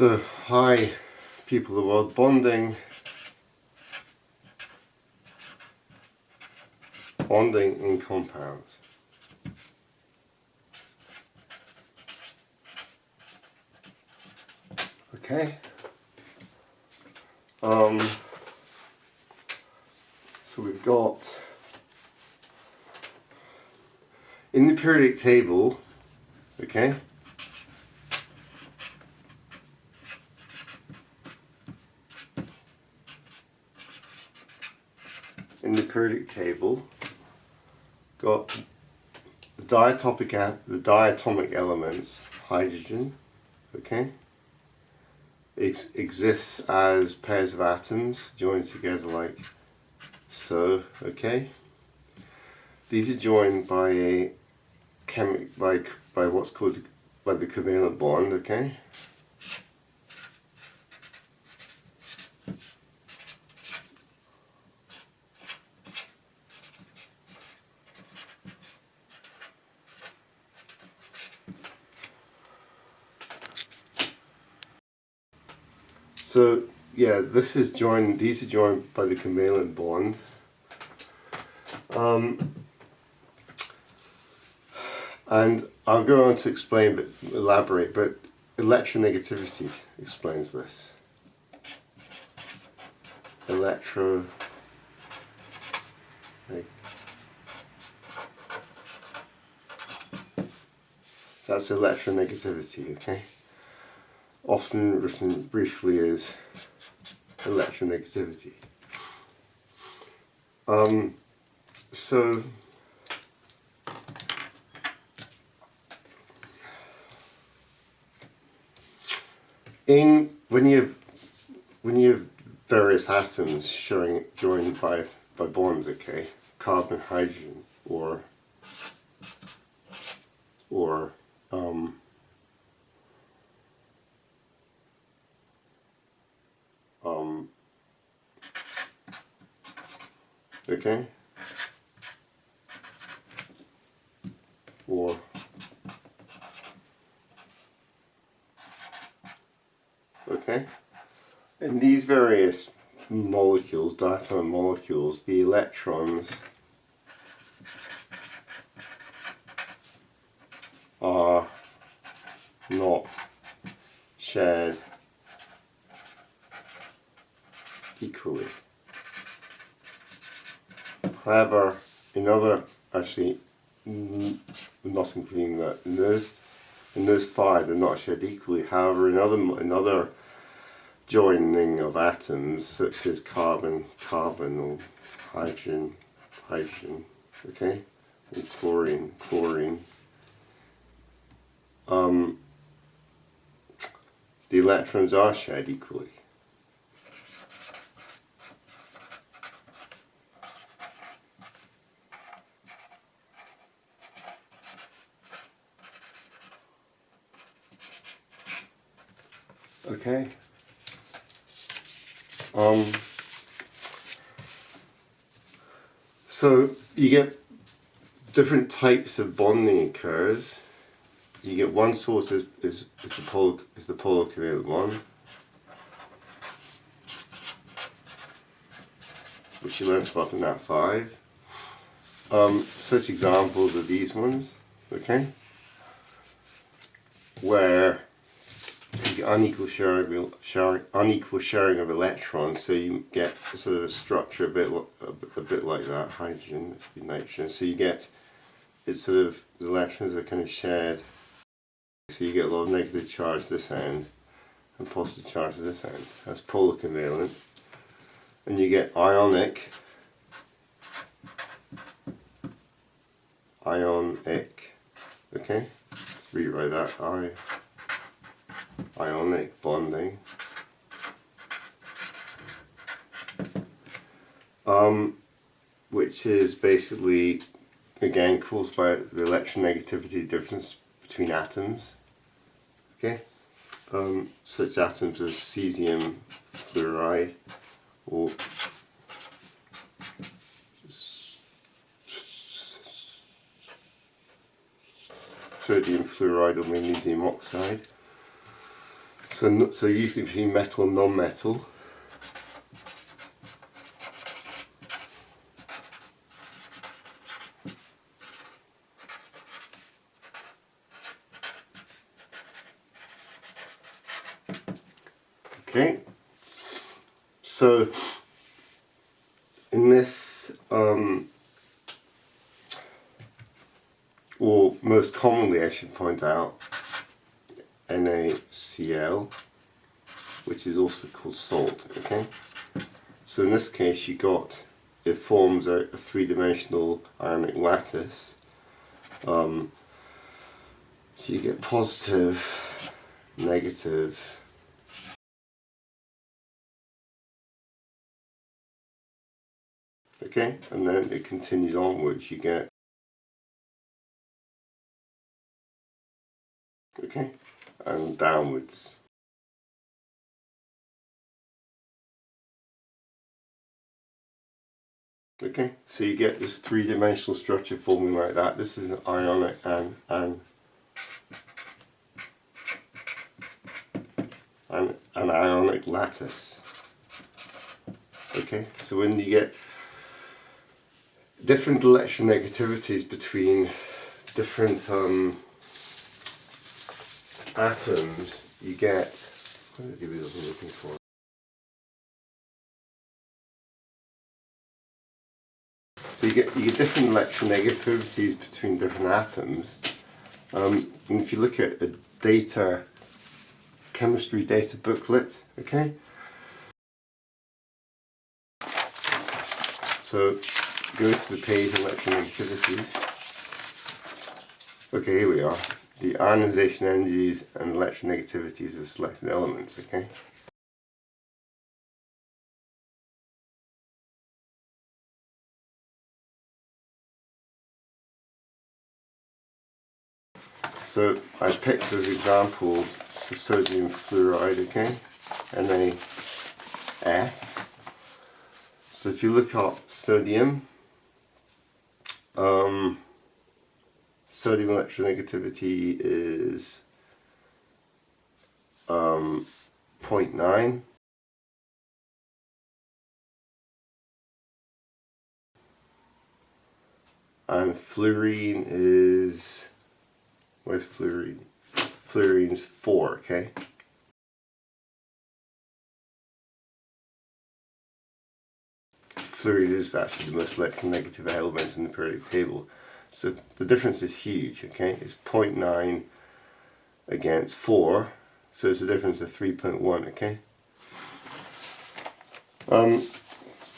So, hi people of the world, bonding in compounds. Okay. So we've got in the periodic table, okay, in the periodic table, got the diatomic elements, hydrogen, okay, exists as pairs of atoms joined together like so, okay. These are joined by a by what's called by the covalent bond, okay. So yeah, these are joined by the covalent bond. And I'll go on to elaborate, but electronegativity explains this. That's electronegativity, okay? Often written briefly as electronegativity. So when you have various atoms joined by bonds, okay, carbon, hydrogen, or okay, or okay. In these various molecules, diatomic molecules, the electrons are not shared equally. However, not including that, in those five, they're not shared equally. However, another joining of atoms, such as carbon, or hydrogen, okay, and chlorine, the electrons are shared equally. Okay. So you get different types of bonding occurs. You get one sort is the polar covalent bond, which you learnt about in Nat 5. Such examples are these ones, okay, where you get unequal sharing of electrons, so you get sort of a structure a bit like that, hydrogen, nitrogen. So you get the electrons are kind of shared. So you get a lot of negative charge this end and positive charge this end. That's polar covalent. And you get ionic, okay? Rewrite that, ionic bonding. Which is basically, again, caused by the electronegativity difference between atoms. Okay, such atoms as cesium fluoride or sodium fluoride or magnesium oxide. So usually between metal and non-metal. Okay, so in this, or most commonly I should point out, NaCl, which is also called salt, okay? So in this case it forms a three-dimensional ionic lattice. So you get positive, negative, okay, and then it continues onwards, you get, okay, and downwards. Okay, so you get this three-dimensional structure forming like that. This is an ionic and an ionic lattice. Okay, so when you get different electronegativities between different atoms, you get, what did I was looking for? So you get different electronegativities between different atoms, and if you look at a chemistry data booklet, okay. So go to the page electronegativities. Okay, here we are. The ionization energies and electronegativities of selected elements, okay. So I picked as examples sodium fluoride, okay, NaF. So if you look up sodium, sodium electronegativity is 0.9. And fluorine is, where's fluorine? Fluorine's 4, okay? Fluorine is actually the most electronegative element in the periodic table. So the difference is huge, okay? It's 0.9 against 4, so it's a difference of 3.1, okay?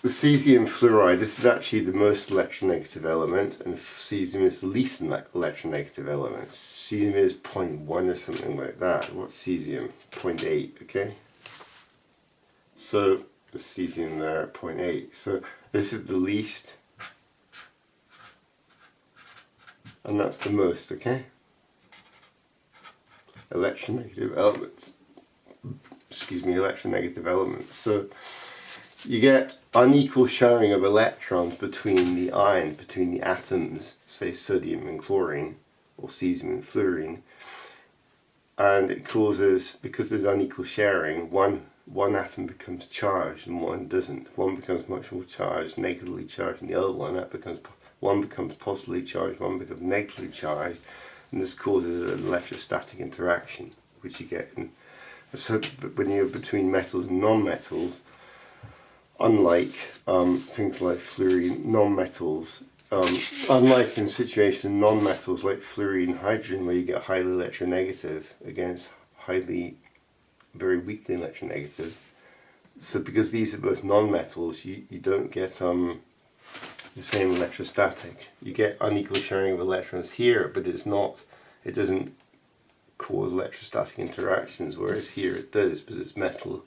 The cesium fluoride, this is actually the most electronegative element, and cesium is the least electronegative element. Cesium is 0.1 or something like that. What's cesium? 0.8, okay? So the cesium there at 0.8. So this is the least, and that's the most, okay? Electronegative elements. Excuse me, electronegative elements. So you get unequal sharing of electrons between the ions, between the atoms, say sodium and chlorine, or cesium and fluorine, and it causes, because there's unequal sharing, one atom becomes charged and one doesn't. One becomes much more charged, negatively charged, and the other one, one becomes positively charged, one becomes negatively charged, and this causes an electrostatic interaction, which you get in. So when you're between metals and non-metals, unlike things like fluorine, non-metals, unlike in situation non-metals like fluorine, hydrogen, where you get highly electronegative against very weakly electronegative. So because these are both non-metals, you don't get the same electrostatic. You get unequal sharing of electrons here, but it doesn't cause electrostatic interactions, whereas here it does, because it's metal.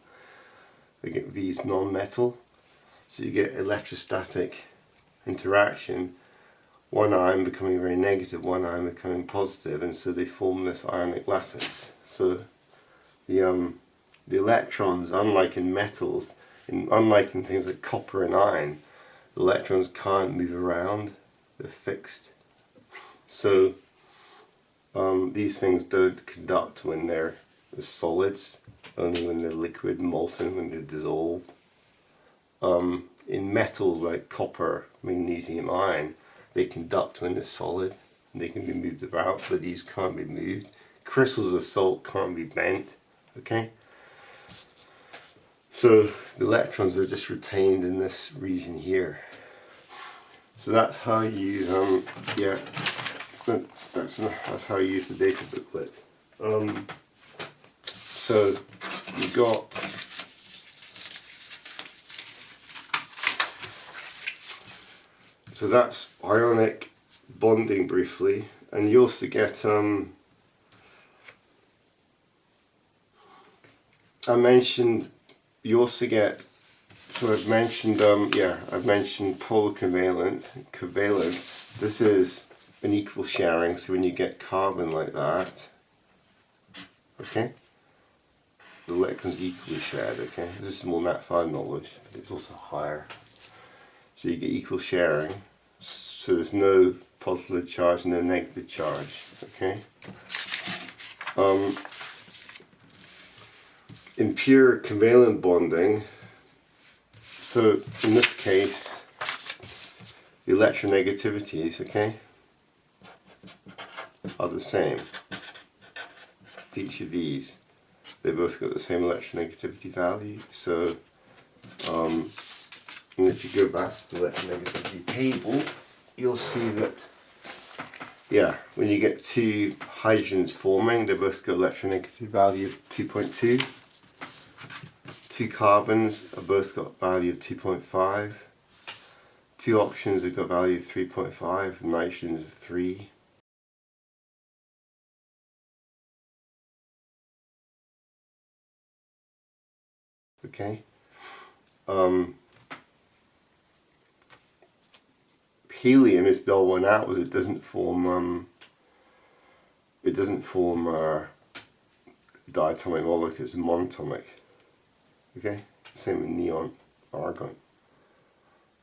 V is non-metal, so you get electrostatic interaction, one ion becoming very negative, one ion becoming positive, and so they form this ionic lattice. So the electrons, unlike in metals, unlike in things like copper and iron, the electrons can't move around, they're fixed. So these things don't conduct when they're as solids, only when they're liquid, molten, when they're dissolved. In metals like copper, magnesium, iron, they conduct when they're solid, and they can be moved about, but these can't be moved. Crystals of salt can't be bent, okay? So the electrons are just retained in this region here. So that's how you use, yeah, that's how you use the data booklet. So you got so that's ionic bonding briefly, and you also get you also get, so I've mentioned I've mentioned polar covalent. This is an equal sharing, so when you get carbon like that, okay, the electrons equally shared, okay. This is more Nat5 knowledge, but it's also higher. So you get equal sharing, so there's no positive charge, no negative charge, okay. In pure covalent bonding, so in this case, the electronegativities, okay, are the same. Each of these, they both got the same electronegativity value. So, and if you go back to the electronegativity table, you'll see that, yeah, when you get two hydrogens forming, they both got electronegativity value of 2.2. Two carbons have both got value of 2.5. Two oxygens have got value of 3.5. Nitrogen is 3. Okay. Helium is the odd one out, as it doesn't form diatomic molecule, it's monatomic. Okay, same with neon, argon.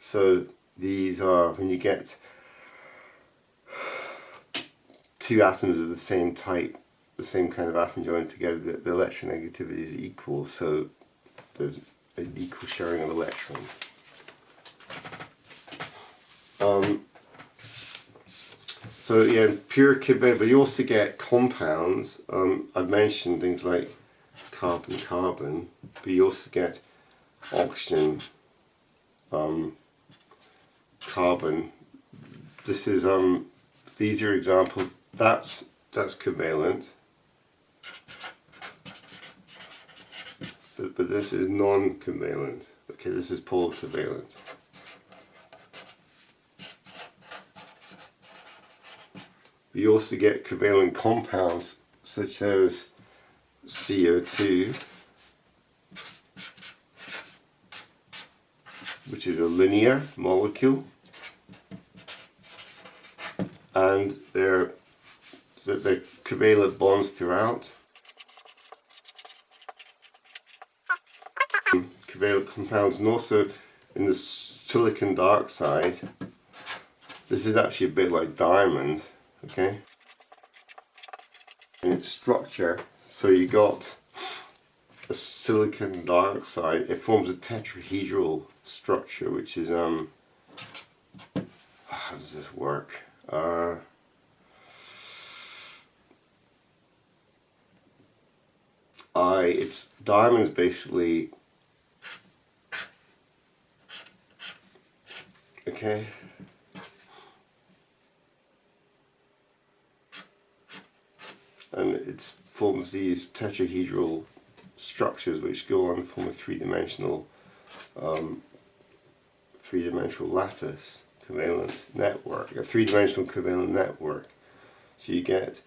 So these are, when you get two atoms of the same type, the same kind of atom joined together, the electronegativity is equal, so there's an equal sharing of electrons. So yeah, pure covalent, but you also get compounds. I've mentioned things like carbon-carbon, but you also get oxygen, carbon. This is these are examples. That's covalent, but this is non-covalent. Okay, this is polar covalent. You also get covalent compounds such as CO2, which is a linear molecule, and they're covalent bonds throughout. Covalent compounds, and also in the silicon dioxide, this is actually a bit like diamond, okay, in its structure. So you got a silicon dioxide, it forms a tetrahedral structure, which is how does this work? It's diamonds basically, okay, and it forms these tetrahedral structures which go on to form a three-dimensional lattice covalent network, a three-dimensional covalent network. So you get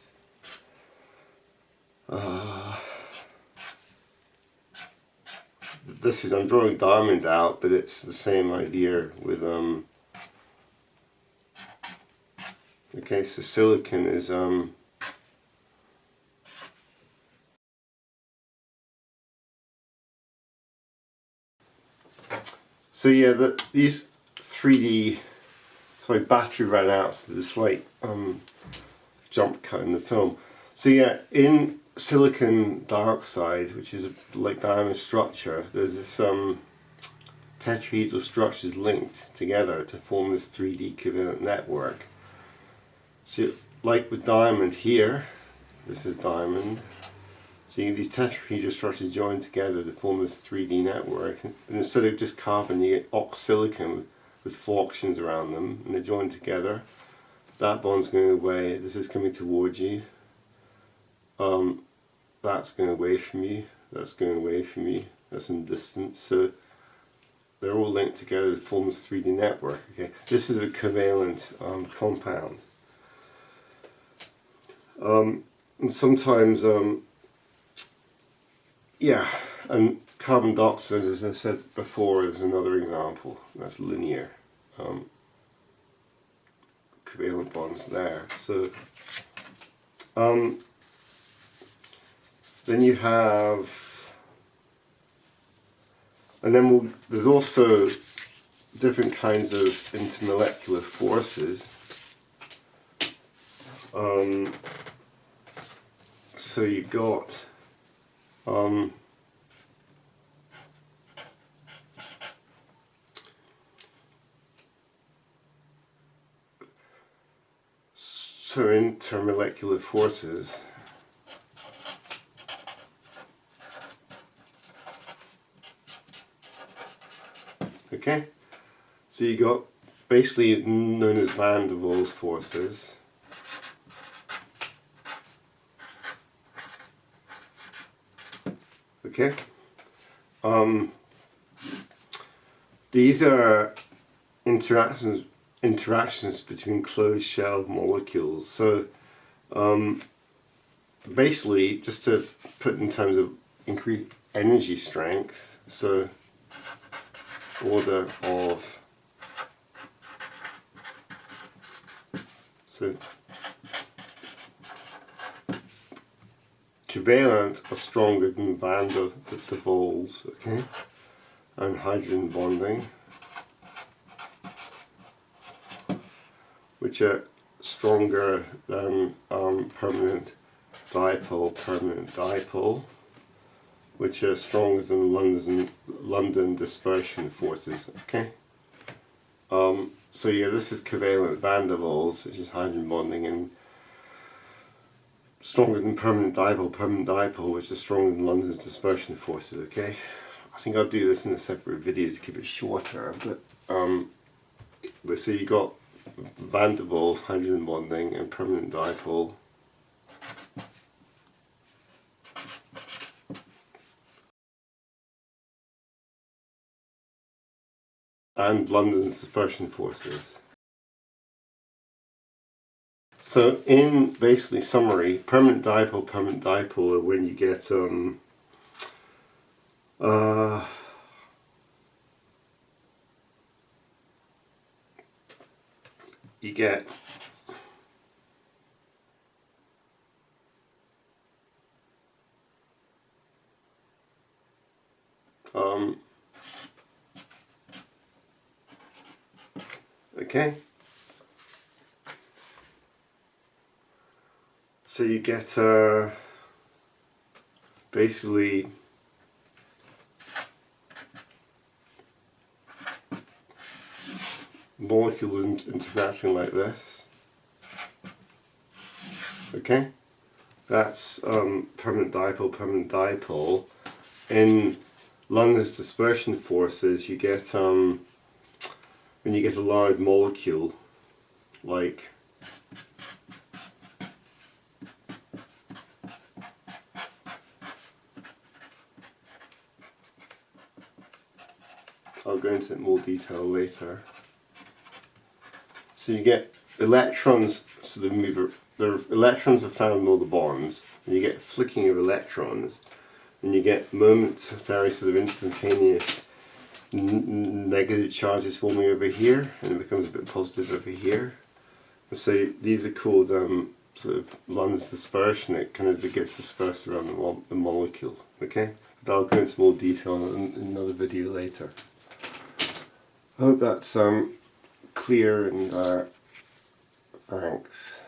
this is, I'm drawing diamond out, but it's the same idea with okay, so silicon is so yeah, these 3D, sorry, battery ran out, so there's a slight jump cut in the film. So yeah, in silicon dioxide, which is like diamond structure, there's this tetrahedral structures linked together to form this 3D covalent network. So like with diamond here, this is diamond, so you get these tetrahedral structures joined together to form this 3D network, and instead of just carbon you get oxysilicon with 4 oxygens around them, and they're joined together. That bond's going away, this is coming towards you, that's going away from you, that's going away from you, that's in distance, so they're all linked together to form this 3D network. Okay, this is a covalent compound. And sometimes, yeah, and carbon dioxide, as I said before, is another example. That's linear covalent bonds there. So, then you have, and then there's also different kinds of intermolecular forces. So you've got so intermolecular forces. Okay, so you got basically known as van der Waals forces. Okay, these are interactions between closed shell molecules. So basically, just to put in terms of increased energy strength, so order of, so covalent are stronger than van der Waals, okay, and hydrogen bonding, which are stronger than permanent dipole, which are stronger than London dispersion forces. Okay. So yeah, this is covalent van der Waals, which is hydrogen bonding, and stronger than permanent dipole, which is stronger than London's dispersion forces. Okay. I think I'll do this in a separate video to keep it shorter, but so you got van der Waals, hydrogen bonding, and permanent dipole. And London's dispersion forces. So in basically summary, permanent dipole are when you get okay, so you get basically molecules interacting like this. Okay, that's permanent dipole. In London's dispersion forces, you get when you get a large molecule, like I'll go into it in more detail later. So you get electrons, so they move. Electrons are found in all the bonds, and you get flicking of electrons, and you get momentary sort of instantaneous negative charges forming over here, and it becomes a bit positive over here. And so these are called sort of London's dispersion. It kind of gets dispersed around the molecule. Okay, but I'll go into more detail in another video later. I hope that's clear, and thanks.